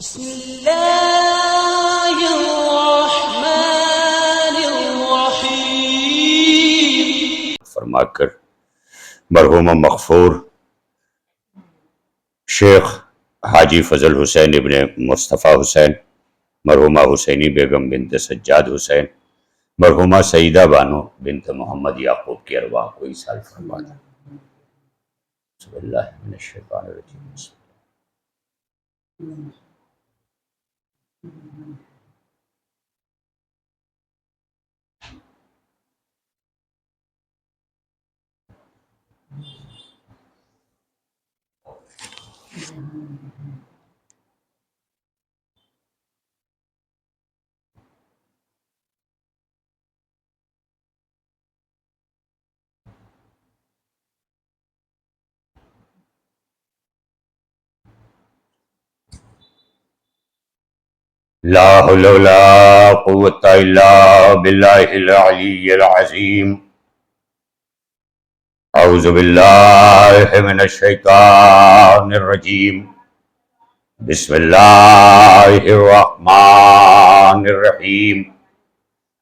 بسم الله الرحمن الرحیم فرما کر مرحوم مغفور شیخ حاجی فضل حسین ابن مصطفیٰ حسین، مرحومہ حسینی بیگم بنت سجاد حسین، مرحومہ سیدہ بانو بنت محمد یعقوب کی ارواح کو ایصال فرما دیں۔ بسم اللہ من الشیطان الرجیم۔ لا حول ولا قوة الا باللہ العلی العظیم۔ اعوذ باللہ من الشیطان الرجیم۔ بسم اللہ الرحمن الرحیم۔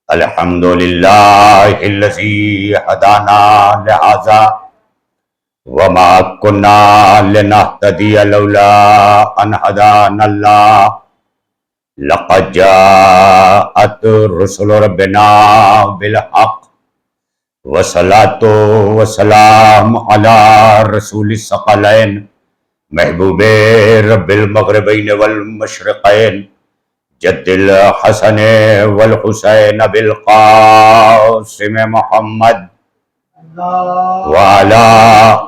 الحمد للہ الذی ہدانا لہذا وما کنا لنہتدی لولا ان ہدانا اللہ لقد جاءت رسل ربنا بالحق والصلاة والسلام على رسول الثقلین محبوب رب المغربین والمشرقین جد الحسن والحسین بالقاسم محمد وعلى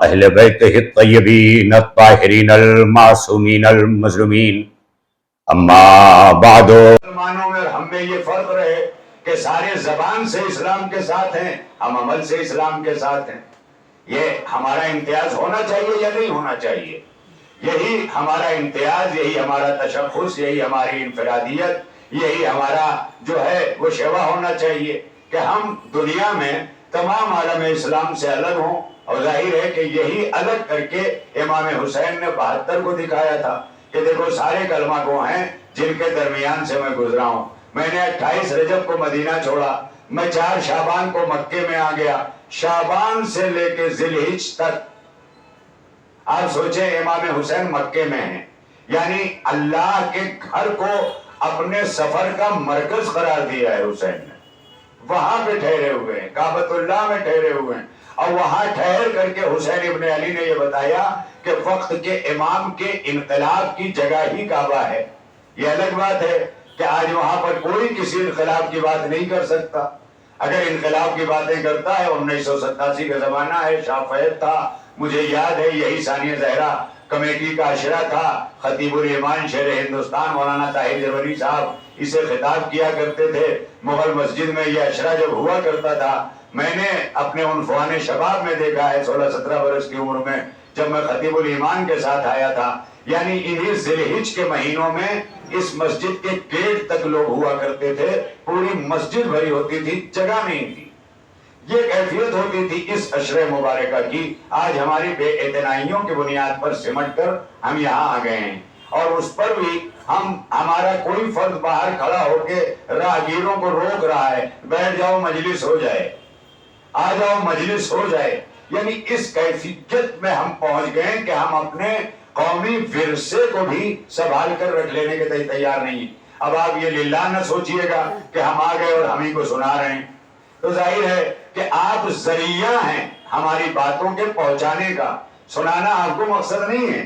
اہل بیتہ الطیبین الطاہرین المعصومین المظلومین۔ اما بعد، مسلمانوں میں اور ہم میں یہ فرق رہے کہ سارے زبان سے اسلام کے ساتھ ہیں، ہم عمل سے اسلام کے ساتھ ہیں۔ یہ ہمارا امتیاز ہونا چاہیے یا نہیں ہونا چاہیے؟ یہی ہمارا امتیاز، یہی ہمارا تشخص، یہی ہماری انفرادیت، یہی ہمارا جو ہے وہ شیوا ہونا چاہیے کہ ہم دنیا میں تمام عالم اسلام سے الگ ہوں۔ اور ظاہر ہے کہ یہی الگ کر کے امام حسین نے 72 کو دکھایا تھا کہ دیکھو سارے کلمہ گو ہیں جن کے درمیان سے میں گزرا ہوں۔ میں نے 28 رجب کو مدینہ چھوڑا، میں 4 شعبان کو مکے میں آ گیا، شعبان سے لے کے ذی الحج تک آپ سوچیں امام حسین مکے میں ہیں، یعنی اللہ کے گھر کو اپنے سفر کا مرکز قرار دیا ہے حسین نے۔ وہاں پہ ٹھہرے ہوئے ہیں، کعبۃ اللہ میں ٹھہرے ہوئے ہیں، اور وہاں ٹھہر کر کے حسین ابن علی نے یہ بتایا کہ وقت کے امام کے انقلاب کی جگہ ہی کعبہ ہے۔ یہ الگ بات ہے کہ آج وہاں پر کوئی کسی انقلاب کی بات نہیں کر سکتا۔ اگر انقلاب کی باتیں کرتا ہے، 1987 کا زمانہ ہے، شاہ فہد تھا، مجھے یاد ہے یہی ثانیہ زہرا کمیٹی کا عشرہ تھا، خطیب الایمان شیر ہندوستان مولانا طاہر جرولی صاحب اسے خطاب کیا کرتے تھے۔ مغل مسجد میں یہ عشرہ جب ہوا کرتا تھا، میں نے اپنے عنفوان شباب میں دیکھا ہے 16-17 برس کی عمر میں، جب میں خطیب الایمان کے ساتھ آیا تھا، یعنی انہی ذی الحج کے مہینوں میں اس مسجد کے گیٹ تک لوگ ہوا کرتے تھے، پوری مسجد بھری ہوتی تھی، جگہ نہیں تھی۔ یہ کیفیت ہوتی تھی اس عشرہ مبارکہ کی۔ آج ہماری بے اعتنائیوں کی بنیاد پر سمٹ کر ہم یہاں آ گئے ہیں، اور اس پر بھی ہمارا کوئی فرد باہر کھڑا ہو کے راہگیروں کو روک رہا ہے، بیٹھ جاؤ مجلس ہو جائے، آ جاؤ مجلس ہو جائے۔ یعنی اس کیفیت میں ہم پہنچ گئے کہ ہم اپنے قومی ورثے کو بھی سنبھال کر رکھ لینے کے تیار نہیں۔ اب آپ یہ للہ نہ سوچئے گا کہ ہم آ گئے اور ہم ہی کو سنا رہے ہیں۔ تو ظاہر ہے کہ آپ ذریعہ ہیں ہماری باتوں کے پہنچانے کا۔ سنانا آپ کو مقصد نہیں ہے،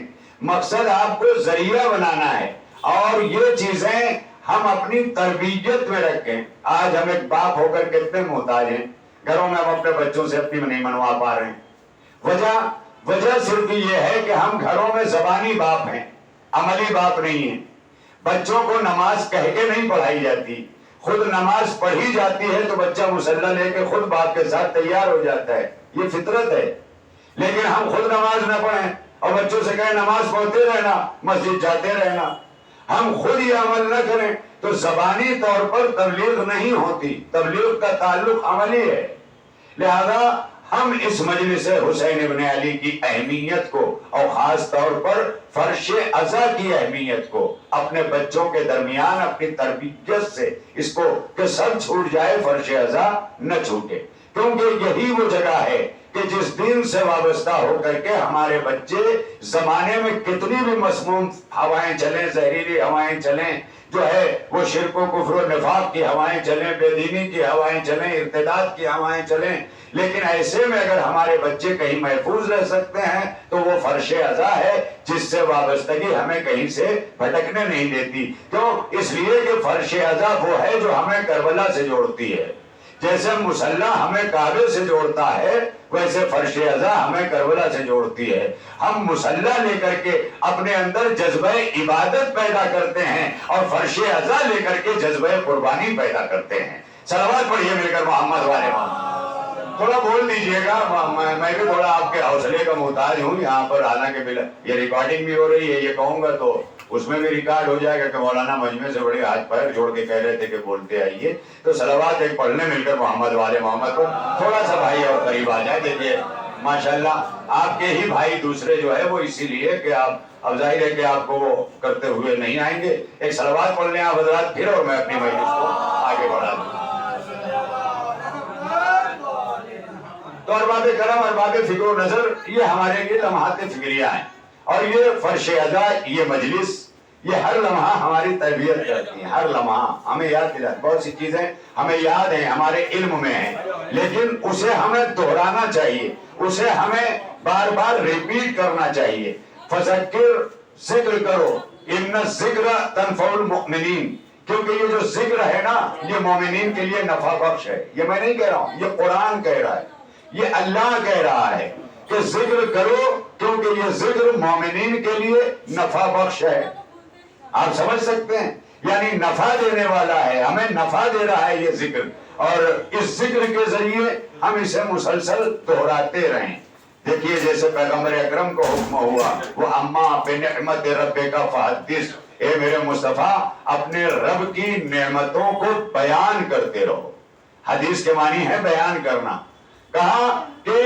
مقصد آپ کو ذریعہ بنانا ہے، اور یہ چیزیں ہم اپنی تربیت میں رکھیں۔ آج ہم ایک باپ ہو کر کتنے محتاج ہیں، گھروں میں ہم اپنے بچوں سے اپنی نہیں منوا پا رہے ہیں۔ وجہ صرف یہ ہے کہ ہم گھروں میں زبانی باپ ہیں، عملی باپ نہیں ہیں۔ بچوں کو نماز کہہ کے نہیں پڑھائی جاتی، خود نماز پڑھی جاتی ہے تو بچہ مصلی لے کے خود باپ کے ساتھ تیار ہو جاتا ہے، یہ فطرت ہے۔ لیکن ہم خود نماز نہ پڑھیں اور بچوں سے کہیں نماز پڑھتے رہنا، مسجد جاتے رہنا، ہم خود یہ عمل نہ کریں تو زبانی طور پر تبلیغ نہیں ہوتی۔ تبلیغ کا تعلق عملی ہے، لہذا ہم اس مجلس حسین ابن علی کی اہمیت کو اور خاص طور پر فرش ازا کی اہمیت کو اپنے بچوں کے درمیان اپنی تربیت سے اس کو کہ سب چھوٹ جائے فرش ازا نہ چھوٹے، کیونکہ یہی وہ جگہ ہے کہ جس دین سے وابستہ ہو کر کے ہمارے بچے زمانے میں کتنی بھی مسموم ہوائیں چلیں، زہریلی ہوائیں چلیں، جو ہے وہ شرک و کفر و نفاق کی ہوائیں چلیں، بے دینی کی ہوائیں چلیں، ارتداد کی ہوائیں چلیں، لیکن ایسے میں اگر ہمارے بچے کہیں محفوظ رہ سکتے ہیں تو وہ فرش ازا ہے جس سے وابستگی ہمیں کہیں سے بھٹکنے نہیں دیتی۔ کیوں؟ اس لیے کہ فرش ازا وہ ہے جو ہمیں کربلا سے جوڑتی ہے۔ جیسے مسلح ہمیں کعبے سے جوڑتا ہے ویسے فرش ازا ہمیں کربلا سے جوڑتی ہے۔ ہم مسلح لے کر کے اپنے اندر جذبہ عبادت پیدا کرتے ہیں اور فرش ازا لے کر کے جذبہ قربانی پیدا کرتے ہیں۔ صلوات پڑھیے مل کر محمد والے محمد۔ تھوڑا بول دیجئے گا، میں بھی تھوڑا آپ کے حوصلے کا محتاج ہوں یہاں پر، حالانکہ یہ ریکارڈنگ بھی ہو رہی ہے، یہ کہوں گا تو اس میں بھی ریکارڈ ہو جائے گا کہ مولانا مجمع سے بڑے ہاتھ پیر جوڑ کے کہہ رہے تھے کہ بولتے آئیے، تو صلوات ایک پڑھنے مل کر محمد والے محمد کو تھوڑا سا بھائی اور قریب آ جائے۔ دیکھیے ماشاءاللہ آپ کے ہی بھائی دوسرے جو ہے وہ اسی لیے کہ آپ، اب ظاہر ہے کہ آپ کو وہ کرتے ہوئے نہیں آئیں گے، ایک صلوات پڑھ لیں آپ حضرات پھر، اور میں اپنی مجلس کو آگے بڑھا دوں۔ تو ارباب کرم، ارباب فکر و نظر، یہ ہمارے لیے لمحات فکریہ ہیں، اور یہ فرش ازا، یہ مجلس، یہ ہر لمحہ ہماری تربیت کرتی ہیں، ہر لمحہ ہمیں یاد دلاتی، بہت سی چیزیں ہمیں یاد ہیں، ہمارے علم میں ہیں، لیکن اسے ہمیں دہرانا چاہیے، اسے ہمیں بار بار ریپیٹ کرنا چاہیے۔ فذکر، ذکر کرو، ان الذکر تنفع المؤمنین، کیونکہ یہ جو ذکر ہے نا یہ مومنین کے لیے نفع بخش ہے۔ یہ میں نہیں کہہ رہا ہوں، یہ قرآن کہہ رہا ہے، یہ اللہ کہہ رہا ہے کہ ذکر کرو کیونکہ یہ ذکر مومنین کے لیے نفع بخش ہے۔ آپ سمجھ سکتے ہیں، یعنی نفع دینے والا ہے، ہمیں نفع دے رہا ہے یہ ذکر، اور اس ذکر کے ذریعے ہم اسے مسلسل دہراتے رہیں۔ دیکھیے جیسے پیغمبر اکرم کو حکم ہوا، وہ اما بنعمت ربک فحدث، اے میرے مصطفیٰ اپنے رب کی نعمتوں کو بیان کرتے رہو۔ حدیث کے معنی ہے بیان کرنا۔ کہا کہ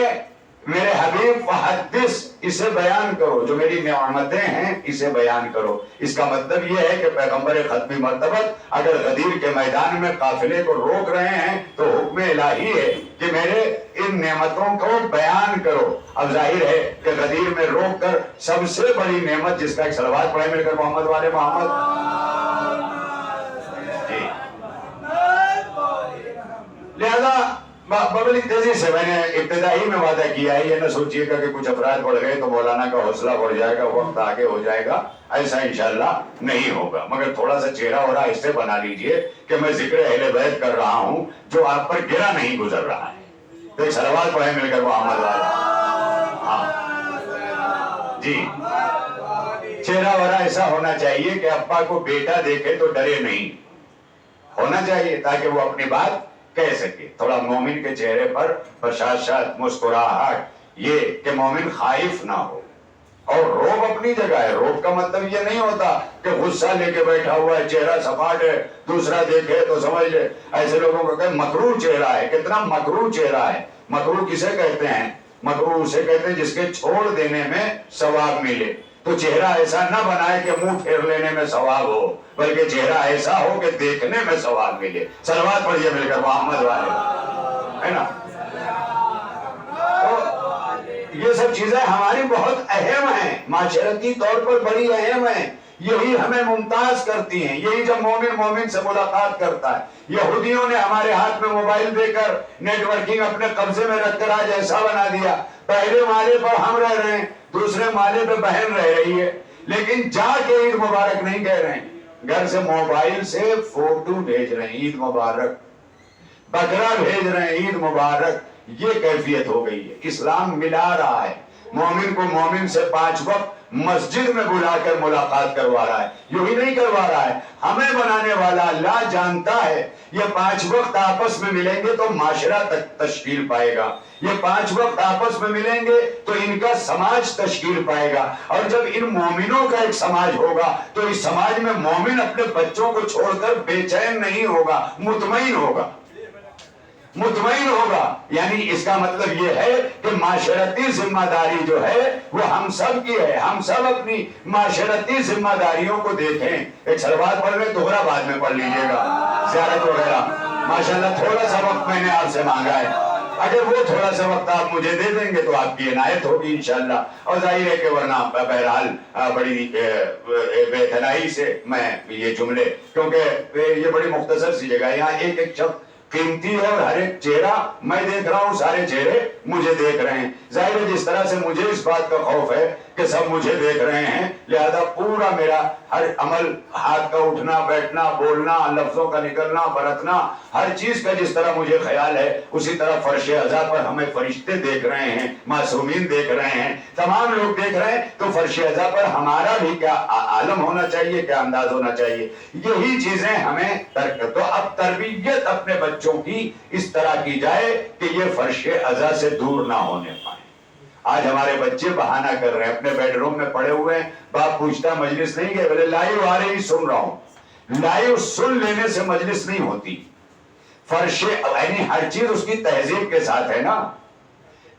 میرے حبیب فحدث، اسے بیان کرو، جو میری نعمتیں ہیں اسے بیان کرو۔ اس کا مطلب یہ ہے کہ پیغمبر ختمی مرتبت اگر غدیر کے میدان میں قافلے کو روک رہے ہیں تو حکم الہی ہے کہ میرے ان نعمتوں کو بیان کرو۔ اب ظاہر ہے کہ غدیر میں روک کر سب سے بڑی نعمت، جس کا ایک صلوات پڑھے مل کر محمد والے محمد جی، لہذا بڑی تیزی سے میں نے ابتدائی میں وعدہ کیا ہے، یہ نہ سوچیے گا کہ کچھ افراد بڑھ گئے تو مولانا کا حوصلہ بڑھ جائے گا، وقت آگے ہو جائے گا، ایسا انشاءاللہ نہیں ہوگا، مگر تھوڑا سا چہرہ اور آہستہ بنا لیجئے کہ میں ذکر اہل بیت کر رہا ہوں جو آپ پر گرا نہیں گزر رہا ہے۔ تو ایک صلوات پڑھیں مل کر محمد والا۔ ہاں جی، چہرہ ورا ایسا ہونا چاہیے کہ ابا کو بیٹا دیکھے تو ڈرے نہیں، ہونا چاہیے تاکہ وہ اپنی بات کہہ سکے۔ تھوڑا مومن کے چہرے پر بشاشت، مسکراہٹ، یہ کہ مومن خائف نہ ہو، اور روب اپنی جگہ ہے۔ روب کا مطلب یہ نہیں ہوتا کہ غصہ لے کے بیٹھا ہوا ہے، چہرہ سپاٹ ہے، دوسرا دیکھے تو سمجھ لے، ایسے لوگوں کو کہ مکروہ چہرہ ہے۔ کتنا مکروہ چہرہ ہے! مکروہ کسے کہتے ہیں؟ مکروہ اسے کہتے ہیں جس کے چھوڑ دینے میں ثواب ملے۔ تو چہرہ ایسا نہ بنائے کہ منہ پھیر لینے میں ثواب ہو، بلکہ چہرہ ایسا ہو کہ دیکھنے میں ثواب ملے۔ صلوات پڑھیے مل کر محمد والے، ہے نا؟ تو یہ سب چیزیں ہماری بہت اہم ہیں، معاشرتی طور پر بڑی اہم ہیں، یہی ہمیں ممتاز کرتی ہیں۔ یہی جب مومن مومن سے ملاقات کرتا ہے، یہودیوں نے ہمارے ہاتھ میں موبائل دے کر نیٹ ورکنگ اپنے قبضے میں رکھ کر آج ایسا بنا دیا، پہلے مالے پر ہم رہ رہے ہیں، دوسرے مالے پہ بہن رہ رہی ہے، لیکن جا کے عید مبارک نہیں کہہ رہے ہیں، گھر سے موبائل سے فوٹو بھیج رہے ہیں عید مبارک، بکرا بھیج رہے ہیں عید مبارک۔ یہ کیفیت ہو گئی ہے۔ اسلام ملا رہا ہے، مومن کو مومن سے 5 وقت مسجد میں بلا کر ملاقات کروا رہا ہے، یوں ہی نہیں کروا رہا ہے، ہمیں بنانے والا اللہ جانتا ہے یہ 5 وقت آپس میں ملیں گے تو معاشرہ تشکیل پائے گا، یہ 5 وقت آپس میں ملیں گے تو ان کا سماج تشکیل پائے گا، اور جب ان مومنوں کا ایک سماج ہوگا تو اس سماج میں مومن اپنے بچوں کو چھوڑ کر بے چین نہیں ہوگا، مطمئن ہوگا۔ مطمئن ہوگا. یعنی اس کا مطلب یہ ہے کہ معاشرتی ذمہ داری جو ہے وہ ہم سب کی ہے. ہم سب اپنی معاشرتی ذمہ داریوں کو دیکھیں. ایک سلوات پڑھ لیں، دوہرا بعد میں پڑھ لیجئے گا، زیارت وغیرہ. ماشاءاللہ تھوڑا سا وقت میں نے آپ سے مانگا ہے، اگر وہ تھوڑا سا وقت آپ مجھے دے دیں گے تو آپ کی عنایت ہوگی انشاءاللہ. اور ظاہر ہے کہ ورنہ بہرحال بڑی بے اتنائی سے میں یہ جملے، کیونکہ یہ بڑی مختصر سی جگہ ہے، یہاں ایک ایک شخص قیمتی ہے اور ہر ایک چہرہ میں دیکھ رہا ہوں، سارے چہرے مجھے دیکھ رہے ہیں. ظاہر ہے جس طرح سے مجھے اس بات کا خوف ہے کہ سب مجھے دیکھ رہے ہیں، لہذا پورا میرا ہر عمل، ہاتھ کا اٹھنا بیٹھنا، بولنا، لفظوں کا نکلنا برتنا، ہر چیز کا جس طرح مجھے خیال ہے اسی طرح فرش عزا پر ہمیں فرشتے دیکھ رہے ہیں، معصومین دیکھ رہے ہیں، تمام لوگ دیکھ رہے ہیں. تو فرش عزا پر ہمارا بھی کیا عالم ہونا چاہیے، کیا انداز ہونا چاہیے. یہی چیزیں ہمیں تو اب تربیت اپنے بچوں کی اس طرح کی جائے کہ یہ فرش عزا سے دور نہ ہونے پائے. آج ہمارے بچے بہانہ کر رہے ہیں، اپنے بیڈ روم میں پڑے ہوئے ہیں، باپ پوچھتا مجلس نہیں گئے، بولے لائیو آ رہی سن رہا ہوں. لائیو سن لینے سے مجلس نہیں ہوتی. فرش یعنی ہر چیز اس کی تہذیب کے ساتھ ہے نا.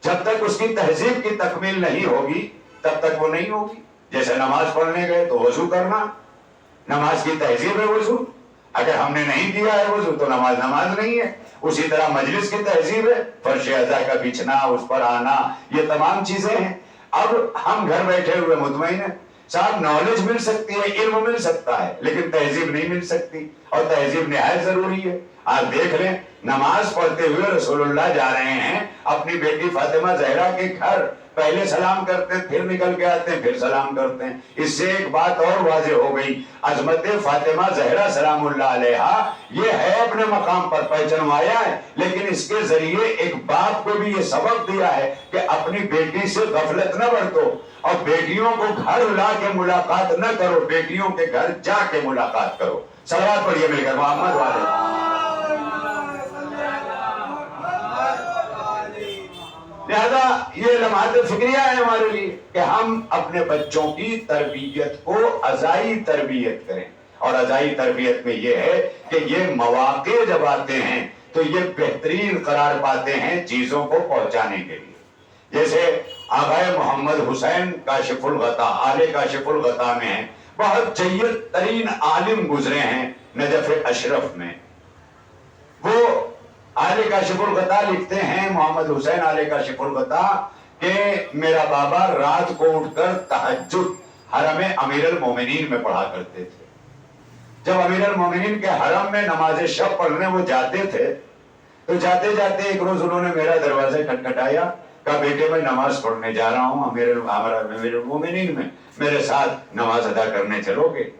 جب تک اس کی تہذیب کی تکمیل نہیں ہوگی تب تک وہ نہیں ہوگی. جیسے نماز پڑھنے گئے تو وضو کرنا، نماز کی تہذیب ہے وضو. اگر ہم نے نہیں کیا ہے وضو تو نماز نہیں ہے. اسی طرح مجلس کی تہذیب ہے، فرش عزا کا بچھنا، اس پر آنا، یہ تمام چیزیں ہیں. اب ہم گھر بیٹھے ہوئے مطمئن ہیں، صاحب نالج مل سکتی ہے، علم مل سکتا ہے، لیکن تہذیب نہیں مل سکتی. اور تہذیب نہایت ضروری ہے. آپ دیکھ لیں، نماز پڑھتے ہوئے رسول اللہ جا رہے ہیں اپنی بیٹی فاطمہ زہرا کے گھر، پہلے سلام کرتے ہیں، پھر نکل کے آتے ہیں، پھر سلام کرتے ہیں. اس سے ایک بات اور واضح ہو گئی، عظمت فاطمہ زہرا سلام اللہ علیہا یہ ہے اپنے مقام پر پہچنوایا ہے، لیکن اس کے ذریعے ایک باپ کو بھی یہ سبق دیا ہے کہ اپنی بیٹی سے غفلت نہ برتو، اور بیٹیوں کو گھر لا کے ملاقات نہ کرو، بیٹیوں کے گھر جا کے ملاقات کرو. صلوات پڑھیے مل کر محمد والے. لہذا یہ لمحات فکریہ ہے ہمارے لیے کہ ہم اپنے بچوں کی تربیت کو عزائی تربیت کریں. اور عزائی تربیت میں یہ ہے کہ یہ مواقع جب آتے ہیں تو یہ بہترین قرار پاتے ہیں چیزوں کو پہنچانے کے لیے. جیسے آغائے محمد حسین کاشف الغطا، آل کاشف الغطا میں ہیں، بہت جید ترین عالم گزرے ہیں نجف اشرف میں. وہ آل کاشف الغطا لکھتے ہیں، محمد حسین آل کاشف الغطا، کہ میرا بابا رات کو اٹھ کر تہجد حرم امیر المومنین میں پڑھا کرتے تھے. جب امیر المومنین کے حرم میں نماز شب پڑھنے وہ جاتے تھے تو جاتے جاتے ایک روز انہوں نے میرا دروازہ کھٹکھٹایا، کہا بیٹے میں نماز پڑھنے جا رہا ہوں امیر المومنین میں، میرے ساتھ نماز ادا کرنے چلو گے؟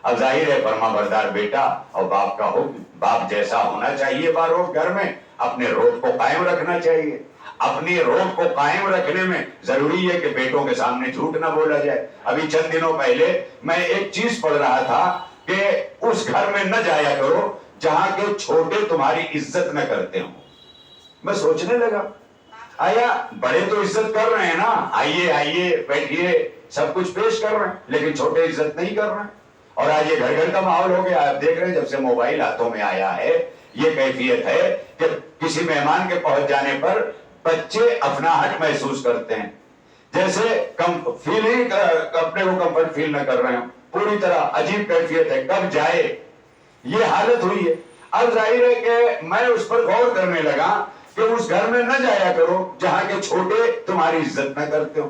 اب ظاہر ہے فرما بردار بیٹا اور باپ کا حکم، باپ جیسا ہونا چاہیے باروک گھر میں، اپنے روب کو قائم رکھنا چاہیے. اپنی روب کو قائم رکھنے میں ضروری ہے کہ بیٹوں کے سامنے جھوٹ نہ بولا جائے. ابھی چند دنوں پہلے میں ایک چیز پڑھ رہا تھا کہ اس گھر میں نہ جایا کرو جہاں کے چھوٹے تمہاری عزت نہ کرتے ہوں. میں سوچنے لگا، آیا بڑے تو عزت کر رہے ہیں نا، آئیے آئیے بیٹھیے سب کچھ پیش کر رہے ہیں، لیکن چھوٹے عزت نہیں کر رہے ہیں. اور آج یہ گھر گھر کا ماحول ہو گیا. آپ دیکھ رہے ہیں جب سے موبائل ہاتھوں میں آیا ہے یہ کیفیت ہے کہ کسی مہمان کے پہنچ جانے پر بچے اپناہٹ محسوس کرتے ہیں، جیسے فیلنگ اپنے کو کمفرٹ فیل نہ کر رہے ہیں. پوری طرح عجیب کیفیت ہے، کب جائے یہ حالت ہوئی ہے. اب ظاہر ہے کہ میں اس پر غور کرنے لگا کہ اس گھر میں نہ جایا کرو جہاں کے چھوٹے تمہاری عزت نہ کرتے ہو.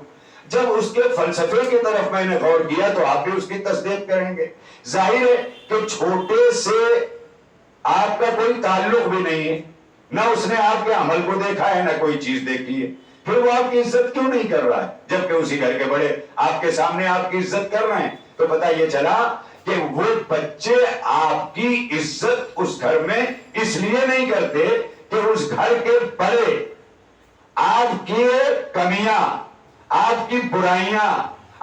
جب اس کے فلسفے کی طرف میں نے غور کیا تو آپ بھی اس کی تصدیق کریں گے. ظاہر ہے کہ چھوٹے سے آپ کا کوئی تعلق بھی نہیں ہے، نہ اس نے آپ کے عمل کو دیکھا ہے نہ کوئی چیز دیکھی ہے، پھر وہ آپ کی عزت کیوں نہیں کر رہا ہے؟ جبکہ اسی گھر کے بڑے آپ کے سامنے آپ کی عزت کر رہے ہیں. تو پتہ یہ چلا کہ وہ بچے آپ کی عزت اس گھر میں اس لیے نہیں کرتے کہ اس گھر کے بڑے آپ کی کمیاں، آپ کی برائیاں،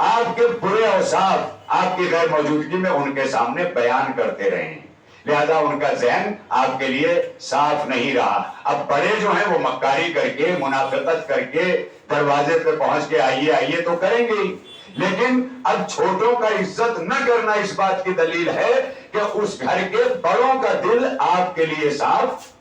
آپ کے برے اوصاف آپ کی غیر موجودگی میں ان کے سامنے بیان کرتے رہے ہیں. لہذا ان کا ذہن آپ کے لیے صاف نہیں رہا. اب بڑے جو ہیں وہ مکاری کر کے، منافقت کر کے دروازے پہ پہنچ کے آئیے آئیے تو کریں گے ہی، لیکن اب چھوٹوں کا عزت نہ کرنا اس بات کی دلیل ہے کہ اس گھر کے بڑوں کا دل آپ کے لیے صاف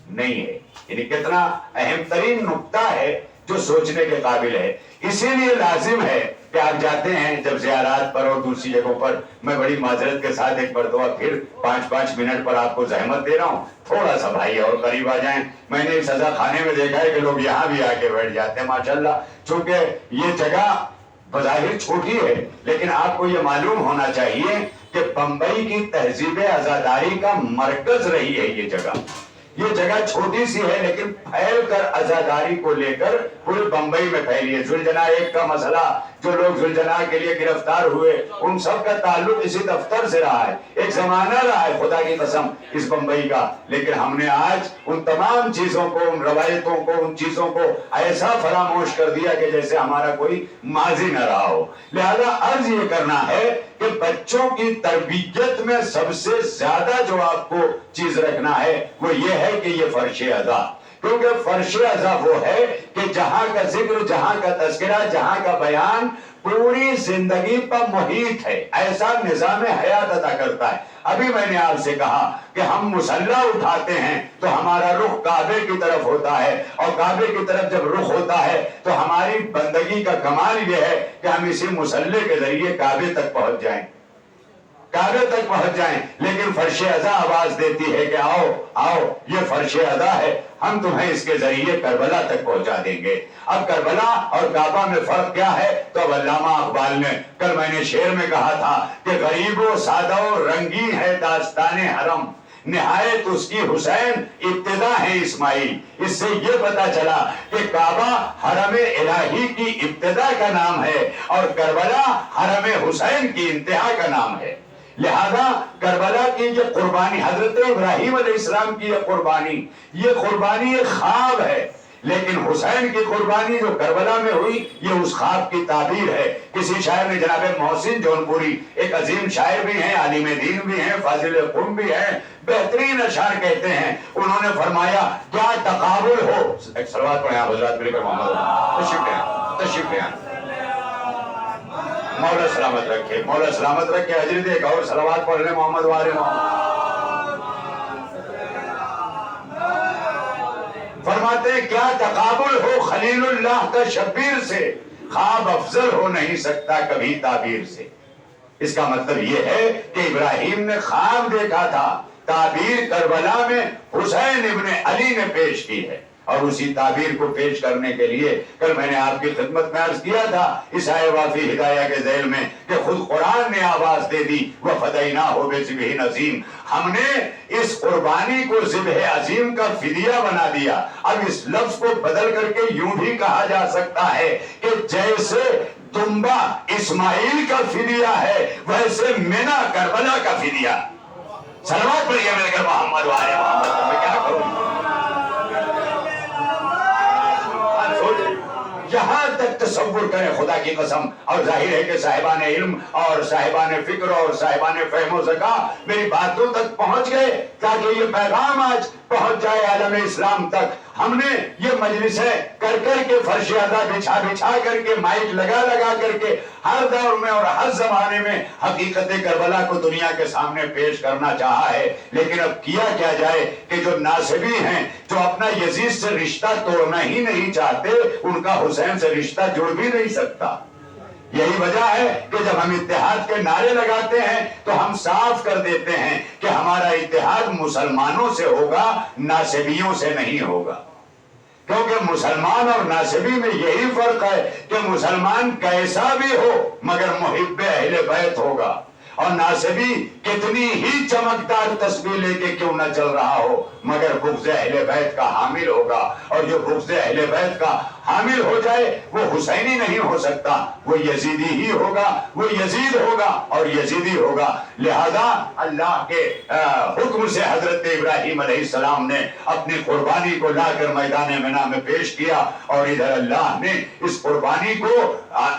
نہیں ہے. یعنی کتنا اہم ترین نقطہ ہے جو سوچنے کے قابل ہے. اسی لیے لازم ہے کہ آپ جاتے ہیں جب زیارات پر اور دوسری جگہوں پر، میں بڑی معذرت کے ساتھ ایک مرتبہ پھر 5 منٹ پر آپ کو زحمت دے رہا ہوں، تھوڑا سا بھائی اور قریب آ جائیں. میں نے اس سزا خانے میں دیکھا ہے کہ لوگ یہاں بھی آ کے بیٹھ جاتے ہیں ماشاءاللہ. چونکہ یہ جگہ بظاہر چھوٹی ہے، لیکن آپ کو یہ معلوم ہونا چاہیے کہ بمبئی کی تہذیب عزاداری کا مرکز رہی ہے یہ جگہ. یہ جگہ چھوٹی سی ہے لیکن پھیل کر عزاداری کو لے کر پورے بمبئی میں پھیلی ہے. ذوالجناح ایک کا مسئلہ، جو لوگ ذوالجناح کے لیے گرفتار ہوئے ان سب کا تعلق اسی دفتر سے رہا ہے. ایک زمانہ رہا ہے خدا کی قسم اس بمبئی کا، لیکن ہم نے آج ان تمام چیزوں کو، ان روایتوں کو، ان چیزوں کو ایسا فراموش کر دیا کہ جیسے ہمارا کوئی ماضی نہ رہا ہو. لہذا عرض یہ کرنا ہے کہ بچوں کی تربیت میں سب سے زیادہ جو آپ کو چیز رکھنا ہے وہ یہ ہے کہ یہ فرش ادا. کیونکہ فرش ادا وہ ہے کہ جہاں کا ذکر، جہاں کا تذکرہ، جہاں کا بیان پوری زندگی پر محیط ہے، ایسا نظام حیات عطا کرتا ہے. ابھی میں نے آپ سے کہا کہ ہم مصلی اٹھاتے ہیں تو ہمارا رخ کعبے کی طرف ہوتا ہے، اور کعبے کی طرف جب رخ ہوتا ہے تو ہماری بندگی کا کمال یہ ہے کہ ہم اسی مصلی کے ذریعے کعبے تک پہنچ جائیں، کعبے تک پہنچ جائیں. لیکن فرش ادا آواز دیتی ہے کہ آؤ آؤ، یہ فرش ادا ہے، ہم تمہیں اس کے ذریعے کربلا تک پہنچا دیں گے. اب کربلا اور کعبہ میں فرق کیا ہے؟ تو اب علامہ اقبال نے، کل میں نے شعر میں کہا تھا کہ غریب و سادہ و رنگین ہے داستان حرم، نہایت اس کی حسین ابتدا ہے اسماعیل. اس سے یہ پتا چلا کہ کعبہ حرم الہی کی ابتدا کا نام ہے اور کربلا حرم حسین کی انتہا کا نام ہے. لہذا کربلا کی یہ قربانی، حضرت ابراہیم علیہ السلام کی یہ قربانی ایک خواب ہے، لیکن حسین کی قربانی جو کربلا میں ہوئی یہ اس خواب کی تعبیر ہے. کسی شاعر نے، جناب محسن جونپوری ایک عظیم شاعر بھی ہیں، عالم دین بھی ہیں، فاضل قوم بھی ہیں، بہترین اشعار کہتے ہیں. انہوں نے فرمایا کیا تقابل ہو، ایک صلوات پڑھیں آپ حضرات مل کر محمد. تشریف لیں مولا سلامت رکھے، مولا سلامت رکھے. حضرت ایک اور صلوات پڑھ لیں محمد وارے محمد. فرماتے ہیں کیا تقابل ہو خلیل اللہ کا شبیر سے، خواب افضل ہو نہیں سکتا کبھی تعبیر سے. اس کا مطلب یہ ہے کہ ابراہیم نے خواب دیکھا تھا، تعبیر کربلا میں حسین ابن علی نے پیش کی ہے. اور اسی تعبیر کو پیش کرنے کے لیے کل میں نے آپ کی خدمت میں عرض کیا تھا اس آئے وافی ہدایہ کے ذیل میں کہ خود قرآن نے آواز دے دی وَفَدَيْنَاهُ بِذِبْحٍ عَظِيمٍ. ہم نے اس قربانی کو ذبح عظیم کا فدیہ بنا دیا. اب اس لفظ کو بدل کر کے یوں بھی کہا جا سکتا ہے کہ جیسے دمبا اسماعیل کا فدیہ ہے ویسے مینا کربلا کا فدیہ. صلوات پڑھیے مل کر محمد وآل محمد. میں کیا کروں، یہاں تک تصور کریں خدا کی قسم. اور ظاہر ہے کہ صاحبان علم اور صاحبان فکر اور صاحبان فہم و ذکا میری باتوں تک پہنچ گئے تاکہ یہ پیغام آج پہنچ جائے عالم اسلام تک. ہم نے یہ مجلسیں کر کر کے فرش ادا بچھا بچھا کر کے مائک لگا لگا کر کے ہر دور میں اور ہر زمانے میں حقیقت کربلا کو دنیا کے سامنے پیش کرنا چاہا ہے. لیکن اب کیا جائے کہ جو ناصبی ہیں، جو اپنا یزید سے رشتہ توڑنا ہی نہیں چاہتے، ان کا حسین سے رشتہ جڑ بھی نہیں سکتا. یہی وجہ ہے کہ جب ہم اتحاد کے نعرے لگاتے ہیں تو ہم صاف کر دیتے ہیں کہ ہمارا اتحاد مسلمانوں سے ہوگا، ناصبیوں سے نہیں ہوگا. کیونکہ مسلمان اور ناصبی میں یہی فرق ہے کہ مسلمان کیسا بھی ہو مگر محب اہل بیت ہوگا، اور ناصبی کتنی ہی چمکدار تسبیح لے کے کیوں نہ چل رہا ہو مگر بغض اہل بیت کا حامل ہوگا. اور جو بغض اہل بیت کا حامل ہو جائے وہ حسینی نہیں ہو سکتا، وہ یزیدی ہی ہوگا، وہ یزید ہوگا اور یزیدی ہوگا. لہذا اللہ کے حکم سے حضرت ابراہیم علیہ السلام نے اپنی قربانی کو لا کر میدان مینا میں پیش کیا، اور ادھر اللہ نے اس قربانی کو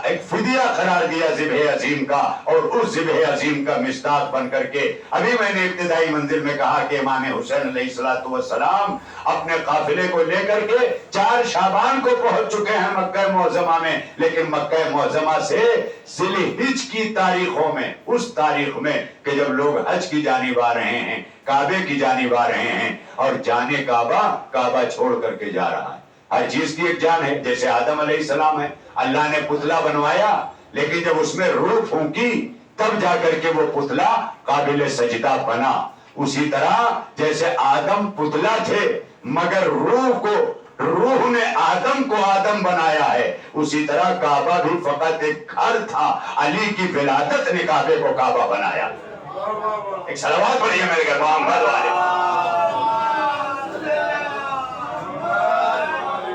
ایک فدیہ قرار دیا ذبح عظیم کا. اور اس ذبح عظیم عظیم کا مصداق بن کر کے ابھی میں نے ابتدائی منزل میں کہا کہ امام حسین علیہ الصلوۃ والسلام اپنے قافلے کو لے کر کے 4 شعبان کو پہنچ چکے ہیں مکہ معظمہ میں، لیکن مکہ معظمہ سے ذی الحج کی تاریخوں میں، اس تاریخ میں کہ جب لوگ حج کی جانب آ رہے ہیں، کعبے کی جانب آ رہے ہیں، اور جانے کعبہ چھوڑ کر کے جا رہا ہے۔ ہر چیز کی ایک جان ہے، جیسے آدم علیہ السلام ہے، اللہ نے پتلا بنوایا، لیکن جب اس میں روح پھونکی تب جا کر کے وہ پتلا قابل سجدہ بنا۔ اسی طرح جیسے آدم پتلا تھے مگر روح نے آدم کو آدم بنایا ہے، اسی طرح کعبہ بھی فقط ایک گھر تھا، علی کی ولادت نے کعبے کو کعبہ بنایا۔ ایک صلوات پڑھیے میرے گھر محمد والے۔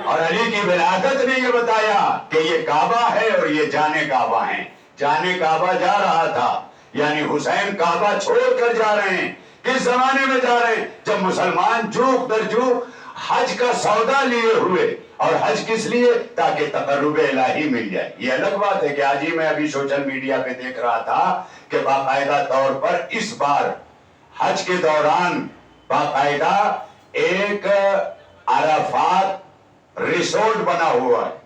اور علی کی ولادت نے یہ بتایا کہ یہ کعبہ ہے اور یہ جانے کعبہ ہیں۔ جانے کعبہ جا رہا تھا، یعنی حسین کعبہ چھوڑ کر جا رہے ہیں۔ کس زمانے میں جا رہے ہیں؟ جب مسلمان جوک در جوک حج کا سودا لیے ہوئے، اور حج کس لیے؟ تاکہ تقرب الہی مل جائے۔ یہ الگ بات ہے کہ آج ہی میں ابھی سوشل میڈیا پہ دیکھ رہا تھا کہ باقاعدہ طور پر اس بار حج کے دوران باقاعدہ ایک عرفات ریسورٹ بنا ہوا ہے۔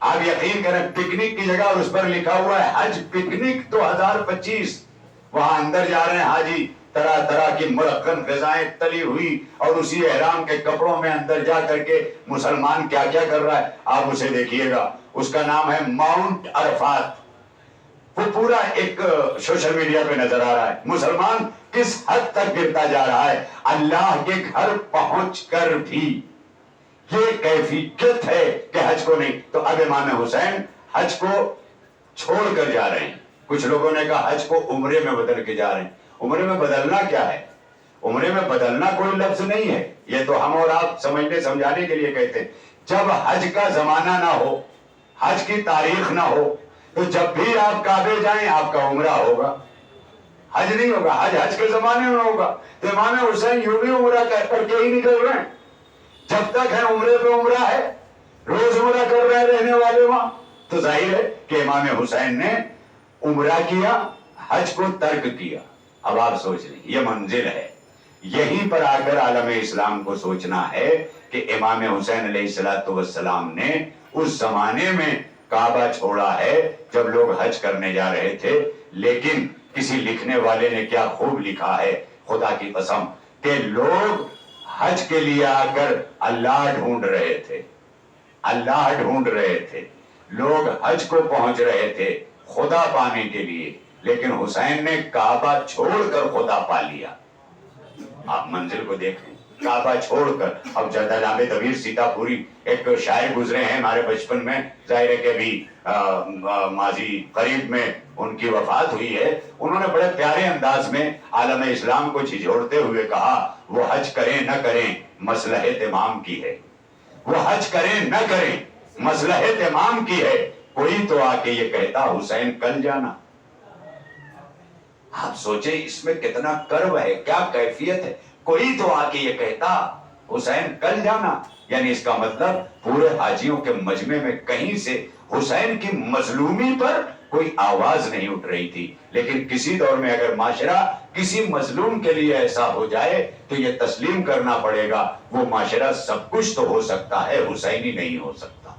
آپ یقین کریں پکنک کی جگہ اس پر لکھا ہوا ہے حج پکنک 2025۔ وہاں اندر جا رہے ہیں حاجی، طرح طرح کی مرکن غذائیں تلی ہوئی، اور اسی احرام کے کپڑوں میں اندر جا کر کے مسلمان کیا کیا کر رہا ہے آپ اسے دیکھیے گا۔ اس کا نام ہے ماؤنٹ عرفات۔ وہ پورا ایک سوشل میڈیا پہ نظر آ رہا ہے۔ مسلمان کس حد تک گرتا جا رہا ہے، اللہ کے گھر پہنچ کر بھی یہ کیفیت ہے کہ حج کو نہیں۔ تو اب امام حسین حج کو چھوڑ کر جا رہے ہیں۔ کچھ لوگوں نے کہا حج کو عمرے میں بدل کے جا رہے ہیں۔ عمرے میں بدلنا کیا ہے؟ عمرے میں بدلنا کوئی لفظ نہیں ہے، یہ تو ہم اور آپ سمجھنے سمجھانے کے لیے کہتے ہیں۔ جب حج کا زمانہ نہ ہو، حج کی تاریخ نہ ہو، تو جب بھی آپ کعبے جائیں آپ کا عمرہ ہوگا، حج نہیں ہوگا۔ حج کے زمانے میں ہوگا۔ تو امام حسین یوں بھی عمرہ کر کے ہی نکل رہے ہیں۔ جب تک ہے عمرے پہ عمرہ ہے، روز عمرہ کر رہے رہنے والے وہاں، تو ظاہر ہے کہ امام حسین نے عمرہ کیا، حج کو ترک کیا۔ اب آپ سوچ لیں یہ منزل ہے، یہیں پر آ کر عالم اسلام کو سوچنا ہے کہ امام حسین علیہ السلام نے اس زمانے میں کعبہ چھوڑا ہے جب لوگ حج کرنے جا رہے تھے، لیکن کسی لکھنے والے نے کیا خوب لکھا ہے، خدا کی قسم، کہ لوگ حج کے لیے آ کر اللہ ڈھونڈ رہے تھے، اللہ ڈھونڈ رہے تھے، لوگ حج کو پہنچ رہے تھے خدا پانے کے لیے، لیکن حسین نے کعبہ چھوڑ کر خدا پا لیا۔ آپ منزل کو دیکھیں، کعبہ چھوڑ کر۔ اب جناب دبیر سیتا پوری ایک شاعر گزرے ہیں ہمارے بچپن میں، ظاہر ہے کہ بھی ماضی قریب میں ان کی وفات ہوئی ہے۔ انہوں نے بڑے پیارے انداز میں عالم اسلام کو جھجھوڑتے ہوئے کہا وہ حج کریں نہ کریں مصلحت امام کی ہے، وہ حج کریں نہ کریں مصلحت امام کی ہے، کوئی تو آ کے یہ کہتا حسین کل جانا۔ آپ سوچیں اس میں کتنا کرب ہے، کیا کیفیت ہے۔ کوئی تو آ کے یہ کہتا حسین کل جانا، یعنی اس کا مطلب پورے حاجیوں کے مجمع میں کہیں سے حسین کی مظلومی پر کوئی آواز نہیں اٹھ رہی تھی۔ لیکن کسی دور میں اگر معاشرہ کسی مظلوم کے لیے ایسا ہو جائے تو یہ تسلیم کرنا پڑے گا وہ معاشرہ سب کچھ تو ہو سکتا ہے، حسینی نہیں ہو سکتا،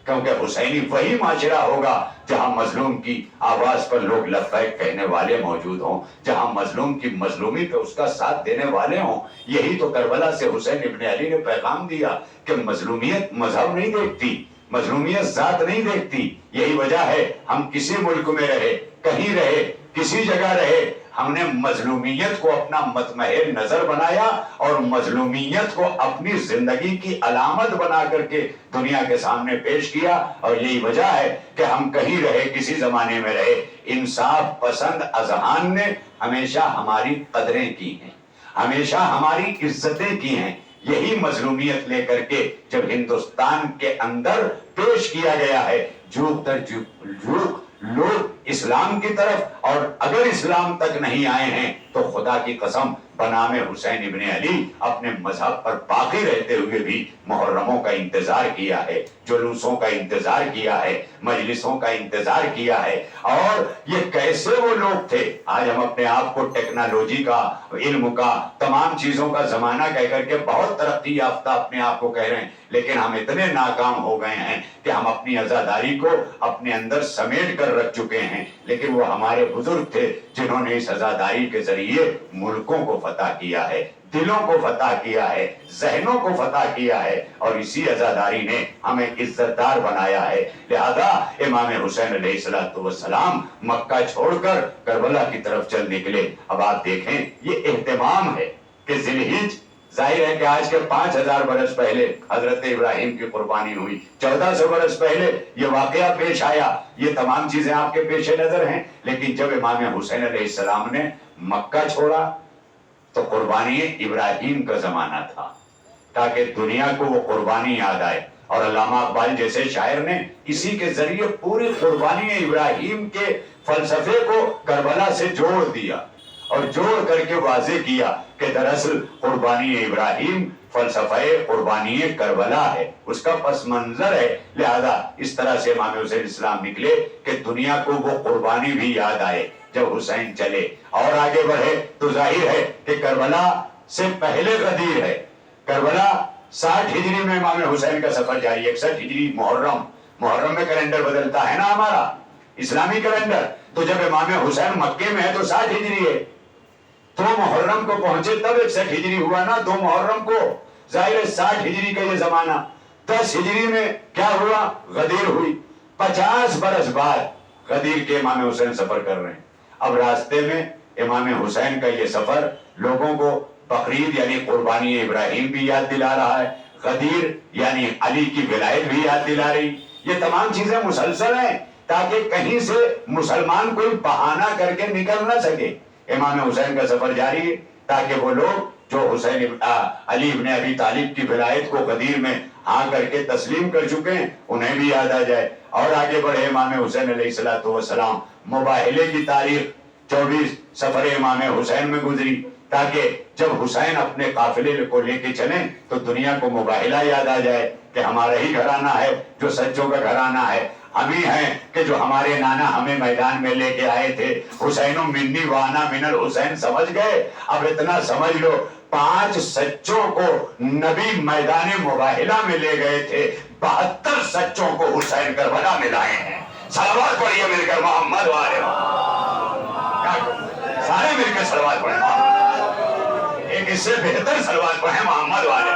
کیونکہ حسینی وہی معاشرہ ہوگا جہاں مظلوم کی آواز پر لوگ لبیک کہنے والے موجود ہوں، جہاں مظلوم کی مظلومی پہ اس کا ساتھ دینے والے ہوں۔ یہی تو کربلا سے حسین ابن علی نے پیغام دیا کہ مظلومیت مذہب نہیں دیکھتی، مظلومیت ذات نہیں دیکھتی۔ یہی وجہ ہے ہم کسی ملک میں رہے، کہیں رہے، کسی جگہ رہے، ہم نے مظلومیت کو اپنا مطمع نظر بنایا اور مظلومیت کو اپنی زندگی کی علامت بنا کر کے دنیا کے سامنے پیش کیا۔ اور یہی وجہ ہے کہ ہم کہیں رہے، کسی زمانے میں رہے، انصاف پسند اذہان نے ہمیشہ ہماری قدریں کی ہیں، ہمیشہ ہماری عزتیں کی ہیں۔ یہی مظلومیت لے کر کے جب ہندوستان کے اندر پیش کیا گیا ہے، جھوک در جھوک لوگ اسلام کی طرف، اور اگر اسلام تک نہیں آئے ہیں تو خدا کی قسم بنام حسین ابن علی اپنے مذہب پر باقی رہتے ہوئے بھی محرموں کا انتظار کیا ہے، جلوسوں کا انتظار کیا ہے، مجلسوں کا انتظار کیا ہے. اور یہ کیسے وہ لوگ تھے. آج ہم اپنے آپ کو ٹیکنالوجی کا، علم کا، تمام چیزوں کا زمانہ کہہ کر کے بہت ترقی یافتہ اپنے آپ کو کہہ رہے ہیں، لیکن ہم اتنے ناکام ہو گئے ہیں کہ ہم اپنی عزاداری کو اپنے اندر سمیٹ کر رکھ چکے ہیں. لیکن وہ ہمارے بزرگ تھے جنہوں نے اس عزاداری کے ذریعے ملکوں کو فتح کیا ہے، دلوں کو فتح کیا ہے، ذہنوں کو فتح کیا ہے، اور اسی عزاداری نے ہمیں عزت دار بنایا ہے. لہذا امام حسین علیہ السلام مکہ چھوڑ کر کربلا کی طرف چل نکلے. اب آپ دیکھیں یہ اہتمام ہے کہ ذی الحج، ظاہر ہے کہ آج کے 5000 برس پہلے حضرت ابراہیم کی قربانی ہوئی، 1400 برس پہلے یہ واقعہ پیش آیا. یہ تمام چیزیں آپ کے پیش نظر ہیں. لیکن جب امام حسین علیہ السلام نے مکہ چھوڑا تو قربانی ابراہیم کا زمانہ تھا، تاکہ دنیا کو وہ قربانی یاد آئے. اور علامہ اقبال جیسے شاعر نے اسی کے ذریعے پوری قربانی ابراہیم کے فلسفے کو کربلا سے جوڑ دیا، اور جوڑ کر کے واضح کیا کہ دراصل قربانی ابراہیم فلسفہ قربانی کربلا ہے، اس کا پس منظر ہے. لہذا اس طرح سے امام حسین اسلام نکلے کہ دنیا کو وہ قربانی بھی یاد آئے. جب حسین چلے اور آگے بڑھے تو ظاہر ہے کہ کربلا سے پہلے غدیر ہے. کربلا 60 ہجری میں امام حسین کا سفر جاری، 61 ہجری محرم میں کیلنڈر بدلتا ہے نا ہمارا اسلامی کیلنڈر. تو جب امام حسین مکے میں ہے تو 60 ہجری ہے، تو محرم کو پہنچے تب 61 ہجری ہوا نا. 2 محرم کو ظاہر ہے 60 ہجری کا یہ زمانہ. 10 ہجری میں کیا ہوا؟ غدیر ہوئی. 50 برس بعد غدیر کے امام حسین سفر کر رہے ہیں. اب راستے میں امام حسین کا یہ سفر لوگوں کو بقرعید یعنی قربانی ابراہیم بھی یاد دلا رہا ہے، غدیر یعنی علی کی ولایت بھی یاد دلا رہی. یہ تمام چیزیں مسلسل ہیں تاکہ کہیں سے مسلمان کوئی بہانہ کر کے نکل نہ سکے. امام حسین کا سفر جاری ہے تاکہ وہ لوگ جو علی ابن ابی طالب کی ولایت کو غدیر میں ہاں کر کے تسلیم کر چکے ہیں انہیں بھی یاد آ جائے. اور آگے بڑھے امام حسین علیہ السلام. مباہلے کی تاریخ 24 سفر امام حسین میں گزری تاکہ جب حسین اپنے قافلے کو لے کے چلیں تو دنیا کو مباہلہ یاد آ جائے کہ ہمارا ہی گھرانہ ہے جو سچوں کا گھرانہ ہے. ہم ہی ہیں کہ جو ہمارے نانا ہمیں میدان میں لے کے آئے تھے. حسین منی وانا من الحسین سمجھ گئے. اب اتنا سمجھ لو 5 سچوں کو نبی میدان مباہلہ میں لے گئے تھے، 72 سچوں کو حسین کربلا میں لائے ہیں. صلوات پڑھیے مل کر محمد والے سارے مل کے صلوات پڑھیں محمد. ایک اس سے بہتر صلوات پڑھیں محمد والے.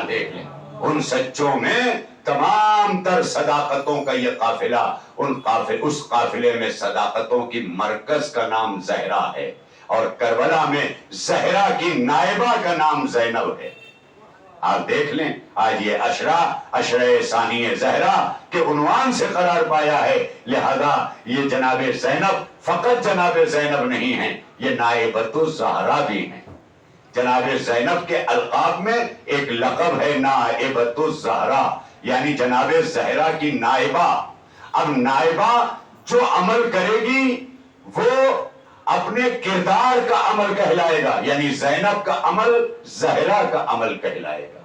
دیکھ لیں ان سچوں میں تمام تر صداقتوں کا یہ قافلہ، اس قافلے میں صداقتوں کی مرکز کا نام زہرا ہے، اور کربلا میں زہرا کی نائبہ کا نام زینب ہے. آپ دیکھ لیں آج یہ عشرہ ثانیہ زہرا کے عنوان سے قرار پایا ہے. لہذا یہ جناب زینب فقط جناب زینب نہیں ہیں، یہ نائبۃ الزہرا بھی ہیں. جناب زینب کے القاب میں ایک لقب ہے نائبۃ الزہرا، یعنی جناب زہرا کی نائبہ. اب نائبہ جو عمل کرے گی وہ اپنے کردار کا عمل کہلائے گا، یعنی زینب کا عمل زہرا کا عمل کہلائے گا.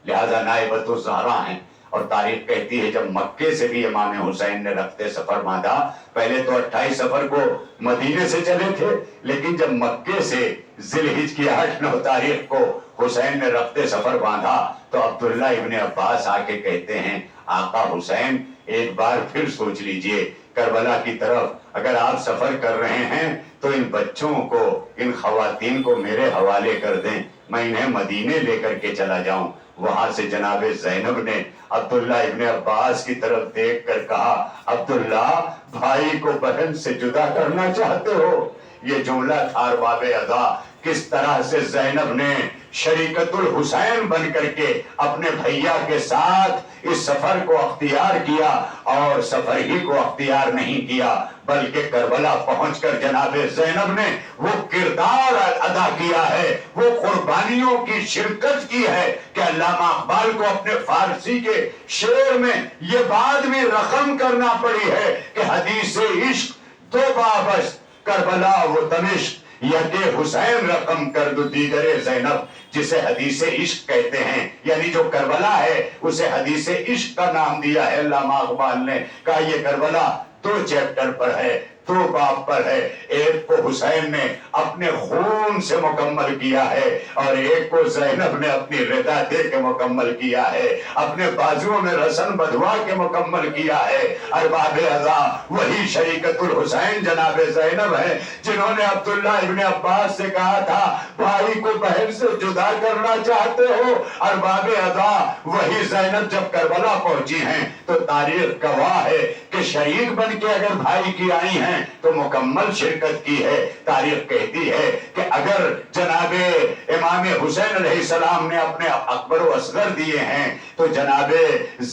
لہذا نائبۃ الزہرا ہیں. اور تاریخ کہتی ہے جب مکے سے بھی امام حسین نے رفتے سفر باندھا، پہلے تو 28 سفر کو مدینے سے چلے تھے، لیکن جب مکے سے ذی الحج کی 8-9 تاریخ کو حسین نے رفتے سفر باندھا تو عبداللہ ابن عباس آ کے کہتے ہیں آقا حسین ایک بار پھر سوچ لیجئے، کربلا کی طرف اگر آپ سفر کر رہے ہیں تو ان بچوں کو، ان خواتین کو میرے حوالے کر دیں، میں انہیں مدینے لے کر کے چلا جاؤں. وہاں سے جناب زینب نے عبداللہ ابن عباس کی طرف دیکھ کر کہا عبداللہ بھائی کو بہن سے جدا کرنا چاہتے ہو؟ یہ جملہ تھا ارباب ادا. کس طرح سے زینب نے شریکت الحسین بن کر کے اپنے بھیا کے ساتھ اس سفر کو اختیار کیا، اور سفر ہی کو اختیار نہیں کیا بلکہ کربلا پہنچ کر جناب زینب نے وہ کردار ادا کیا ہے، وہ قربانیوں کی شرکت کی ہے کہ علامہ اقبال کو اپنے فارسی کے شعر میں یہ بات بھی رقم کرنا پڑی ہے کہ حدیث عشق دو بابش کربلا و دمشق، یکے حسین رقم کر دو دیگر زینب، جسے حدیث عشق کہتے ہیں، یعنی جو کربلا ہے اسے حدیث عشق کا نام دیا ہے علامہ اقبال نے، کہا یہ کربلا دو چیپٹر پر ہے، دو باب پر ہے، ایک کو حسین نے اپنے خون سے مکمل کیا ہے اور ایک کو زینب نے اپنی رضا دے کے مکمل کیا ہے، اپنے بازوؤں میں رسن بدھوا کے مکمل کیا ہے۔ ارباب ازا وہی شریکت الحسین جناب زینب ہے جنہوں نے عبداللہ ابن عباس سے کہا تھا بھائی کو بہن سے جدا کرنا چاہتے ہو، ارباب ازا وہی زینب جب کربلا پہنچی ہیں تو تاریخ گواہ ہے کہ شریک بن کے اگر بھائی کی آئی ہیں تو مکمل شرکت کی ہے۔ تاریخ کہتی ہے کہ اگر جناب امام حسین علیہ السلام نے اپنے اکبر و اصغر دیے ہیں تو جناب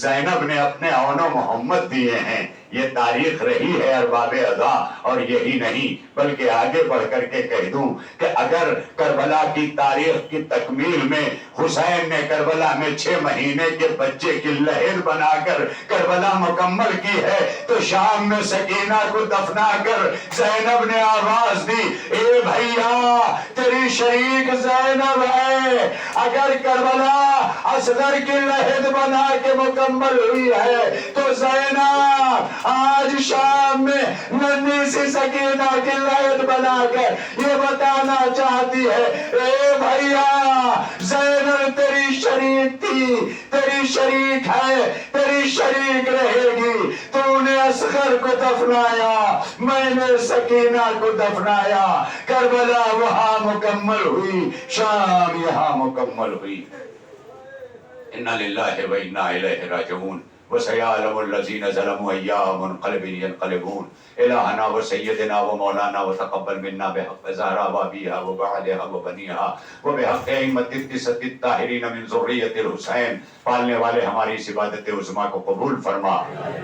زینب نے اپنے اون و محمد دیے ہیں۔ یہ تاریخ رہی ہے ارباب ازا، اور یہی نہیں بلکہ آگے بڑھ کر کے کہہ دوں کہ اگر کربلا کی تاریخ کی تکمیل میں حسین نے کربلا میں 6 مہینے کے بچے کی لہر بنا کر کربلا مکمل کی ہے تو شام میں سکینہ کو دفنا کر زینب نے آواز دی اے بھیا تیری شریک زینب ہے، اگر کربلا اصغر کی لہر بنا کے مکمل ہوئی ہے تو زینب آج شام میں ننھی سی سکینہ کی لہر بنا کر یہ بتانا چاہتی ہے اے بھیا زینب تیری شریک تھی، تیری شریک ہے، تیری شریک رہے گی، تو نے اصغر کو دفنایا، میں نے سکینہ کو دفنایا، کربلا وہاں مکمل ہوئی، شام یہاں مکمل ہوئی۔ انا للہ و انا الیہ راجعون وسيعلم الذين ظلموا أيام منقلب ينقلبون إلهنا وسيدنا ومولانا وتقبل منا بحق زهرا وأبيها وبعلها وبنيها وبحق أئمة التسعة الطاهرين من ذرية الحسين، پالنے والے ہماری اس عبادت عظمیٰ کو قبول فرما،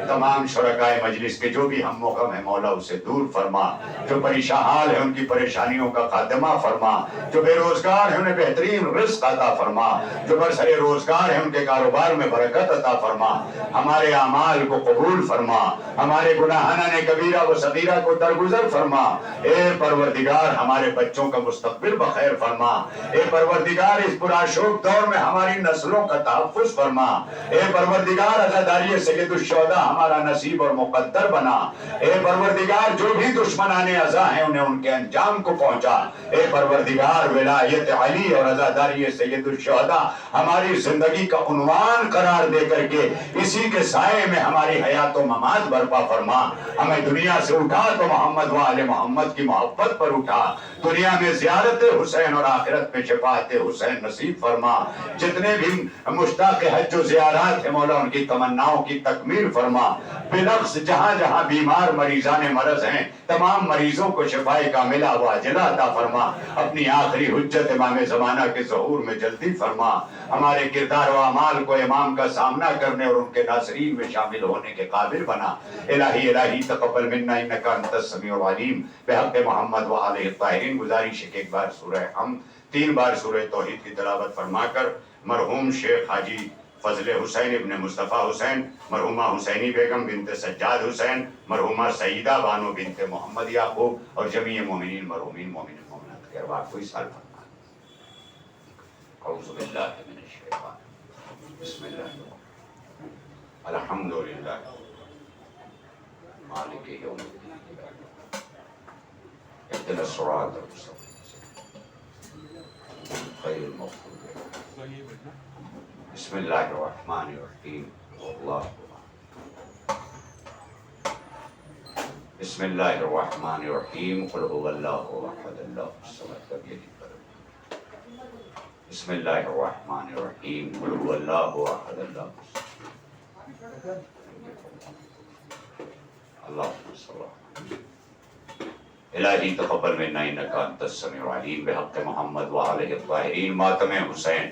تمام شرکائے مجلس کے جو بھی ہم موقع ہے مولا اسے دور فرما، جو پریشان حال ہے ان کی پریشانیوں کا خاتمہ فرما، جو بے روزگار ہیں انہیں بہترین رزق عطا فرما، جو برسر روزگار ہیں ان کے کاروبار میں برکت عطا فرما، ہمارے اعمال کو قبول فرما، ہمارے گناہانہ کبیرہ و صغیرہ کو درگزر فرما، اے پروردگار ہمارے بچوں کا مستقبل بخیر فرما، اے پروردگار اس پرآشوب دور میں ہماری نسلوں کا تحفظ فرما، اے پروردگار عزاداری سید الشہداء ہمارا نصیب اور مقدر بنا، اے پروردگار جو بھی دشمنان عزا ہیں انہیں ان کے انجام کو پہنچا، اے پروردگار ولایت علی اور عزاداری سید الشہداء ہماری زندگی کا عنوان قرار دے کر کے اسی کے سائے میں ہماری حیات و ممات برپا فرما، ہمیں دنیا سے اٹھا تو محمد و آل محمد کی محبت پر اٹھا، دنیا میں زیارت حسین اور آخرت میں شفاعت حسین نصیب فرما، جتنے بھی مشتاق حج و زیارات ہیں مولا ان کی تمناؤں کی تکمیل فرما، بلفظ جہاں جہاں بیمار مریضان مرض ہیں تمام مریضوں کو شفائے کاملہ و عاجلہ عطا فرما، اپنی آخری حجت امام زمانہ کے ظہور میں جلدی فرما، ہمارے کردار و اعمال کو امام کا سامنا کرنے اور ان کے ناصرین میں شامل ہونے کے قابل بنا، الہی الہی تقبل منا انکا انت السمیع العلیم، بحق محمد و آلہ الطاہرین۔ گزارش ہے کہ ایک بار سورہ حمد 3 بار سورہ توحید کی تلاوت فرما کر مرحوم شیخ حاجی فضل حسین ابن مصطفیٰ حسین، مرحومہ حسینی بیگم بنت سجاد حسین، مرحومہ سیدہ بانو بنت محمد یعقوب اور جمیع مومنین مرحومین مومنین مومنات کے ارواح کو اصحال فرما۔ اعوذ باللہ من الشیطان بسم اللہ الرحمن الرحیم الحمدللہ مالک یوم الدین اهدنا الصراط المستقیم غیر المغضوب علیہم بسم اللہ الرحمن الرحیم اللہ بسم اللہ الرحمن الرحیم قل هو اللہ احد اللہ الصمد لم یلد ولم یولد بسم اللہ الرحمن الرحیم قل هو اللہ احد اللہ الصمد اللہ صلی اللہ الہی تقبل منا انک انت السمیع العلیم بحق محمد وآلہ الطاہرین. ماتم حسین